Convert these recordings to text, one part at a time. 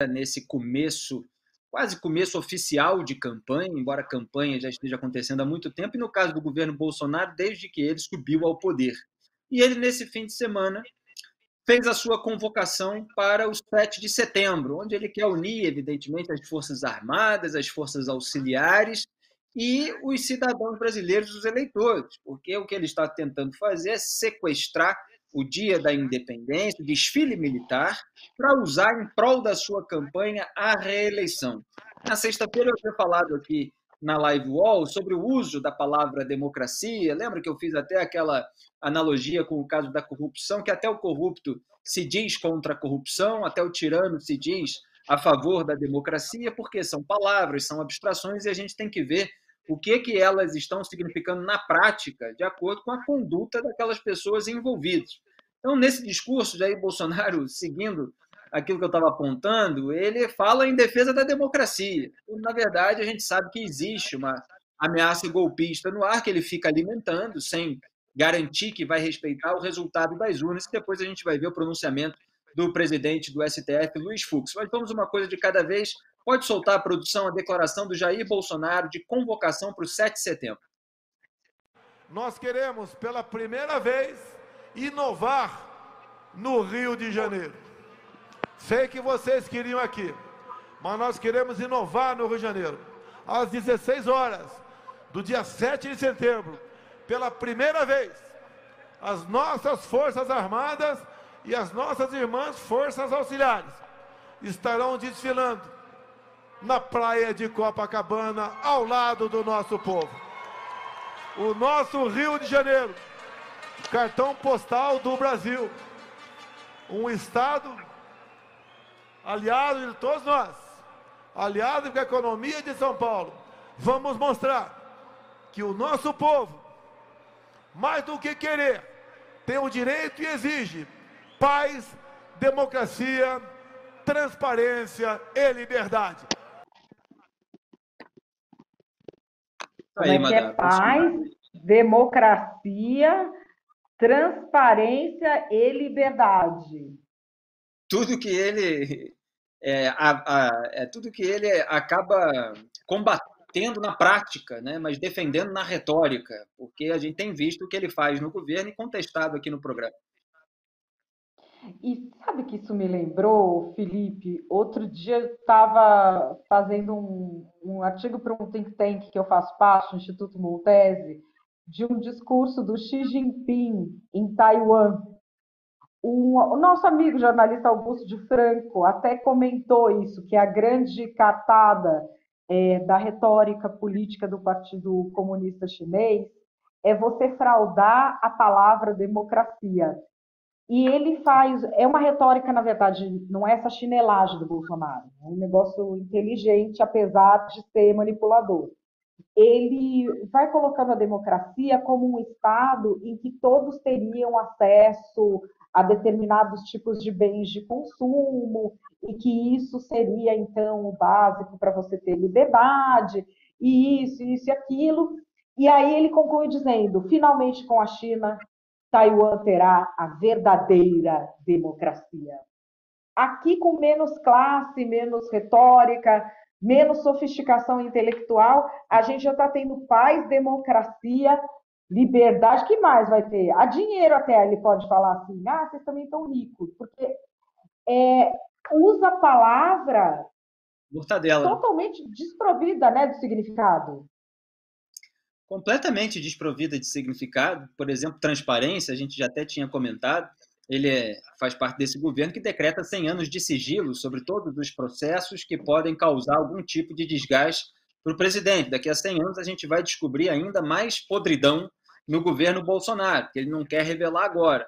nesse começo, quase começo oficial de campanha, embora a campanha já esteja acontecendo há muito tempo, e no caso do governo Bolsonaro, desde que ele subiu ao poder. E ele, nesse fim de semana, fez a sua convocação para o 7 de setembro, onde ele quer unir, evidentemente, as Forças Armadas, as Forças Auxiliares e os cidadãos brasileiros, os eleitores, porque o que ele está tentando fazer é sequestrar o dia da independência, o desfile militar, para usar em prol da sua campanha a reeleição. Na sexta-feira eu tinha falado aqui na Live Wall sobre o uso da palavra democracia. Lembra que eu fiz até aquela analogia com o caso da corrupção, que até o corrupto se diz contra a corrupção, até o tirano se diz a favor da democracia, porque são palavras, são abstrações, e a gente tem que ver o que elas estão significando na prática, de acordo com a conduta daquelas pessoas envolvidas. Então, nesse discurso, Jair Bolsonaro, seguindo aquilo que eu estava apontando, ele fala em defesa da democracia. Na verdade, a gente sabe que existe uma ameaça golpista no ar, que ele fica alimentando, sem garantir que vai respeitar o resultado das urnas, e depois a gente vai ver o pronunciamento do presidente do STF, Luiz Fux. Mas vamos uma coisa de cada vez. Pode soltar a produção a declaração do Jair Bolsonaro de convocação para o 7 de setembro. Nós queremos, pela primeira vez, inovar no Rio de Janeiro. Sei que vocês queriam aqui, mas nós queremos inovar no Rio de Janeiro. Às 16 horas do dia 7 de setembro, pela primeira vez, as nossas Forças Armadas e as nossas irmãs Forças Auxiliares estarão desfilando na praia de Copacabana, ao lado do nosso povo. O nosso Rio de Janeiro, cartão postal do Brasil, um estado aliado de todos nós, aliado com a economia de São Paulo. Vamos mostrar que o nosso povo, mais do que querer, tem o direito e exige paz, democracia, transparência e liberdade. Como é que é paz, democracia, transparência e liberdade? Tudo que ele tudo que ele acaba combatendo na prática, né, mas defendendo na retórica, porque a gente tem visto o que ele faz no governo e contestado aqui no programa. E sabe que isso me lembrou, Felipe? Outro dia eu estava fazendo um artigo para um think tank que eu faço parte, o Instituto Montese, de um discurso do Xi Jinping em Taiwan. O nosso amigo jornalista Augusto de Franco até comentou isso, que a grande cartada da retórica política do Partido Comunista Chinês é você fraudar a palavra democracia. E ele faz, é uma retórica, na verdade, não é essa chinelagem do Bolsonaro, é um negócio inteligente, apesar de ser manipulador. Ele vai colocando a democracia como um estado em que todos teriam acesso a determinados tipos de bens de consumo, e que isso seria, então, o básico para você ter liberdade, e isso e aquilo. E aí ele conclui dizendo, finalmente com a China, Taiwan terá a verdadeira democracia. Aqui com menos classe, menos retórica, menos sofisticação intelectual, a gente já está tendo paz, democracia, liberdade. Que mais vai ter? A dinheiro até, ele pode falar assim, vocês também estão ricos, porque usa a palavra mortadela, totalmente desprovida, né, do significado. Completamente desprovida de significado. Por exemplo, transparência, a gente já até tinha comentado, ele faz parte desse governo que decreta 100 anos de sigilo sobre todos os processos que podem causar algum tipo de desgaste para o presidente. Daqui a 100 anos a gente vai descobrir ainda mais podridão no governo Bolsonaro, que ele não quer revelar agora.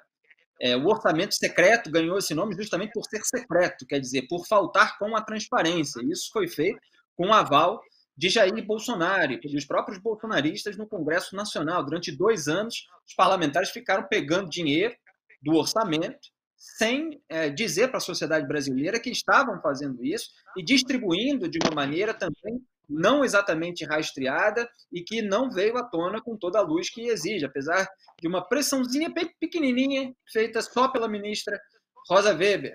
O orçamento secreto ganhou esse nome justamente por ser secreto, quer dizer, por faltar com a transparência. Isso foi feito com o aval de Jair Bolsonaro e dos próprios bolsonaristas no Congresso Nacional. Durante 2 anos, os parlamentares ficaram pegando dinheiro do orçamento sem dizer para a sociedade brasileira que estavam fazendo isso e distribuindo de uma maneira também não exatamente rastreada e que não veio à tona com toda a luz que exige, apesar de uma pressãozinha pequenininha feita só pela ministra Rosa Weber.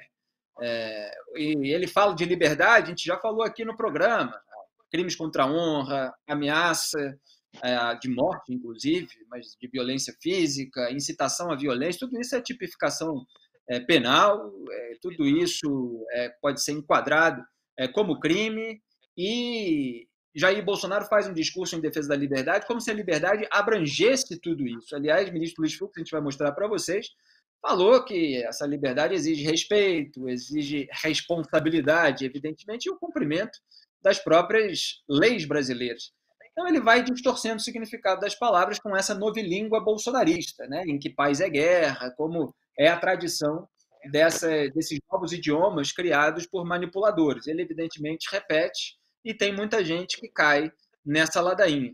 E ele fala de liberdade, a gente já falou aqui no programa, crimes contra a honra, ameaça de morte, inclusive, mas de violência física, incitação à violência, tudo isso é tipificação penal, tudo isso pode ser enquadrado como crime, e Jair Bolsonaro faz um discurso em defesa da liberdade como se a liberdade abrangesse tudo isso. Aliás, o ministro Luiz Fux, a gente vai mostrar para vocês, falou que essa liberdade exige respeito, exige responsabilidade, evidentemente, e o cumprimento das próprias leis brasileiras. Então, ele vai distorcendo o significado das palavras com essa novilíngua bolsonarista, né? Em que paz é guerra, como é a tradição desses novos idiomas criados por manipuladores. Ele, evidentemente, repete e tem muita gente que cai nessa ladainha.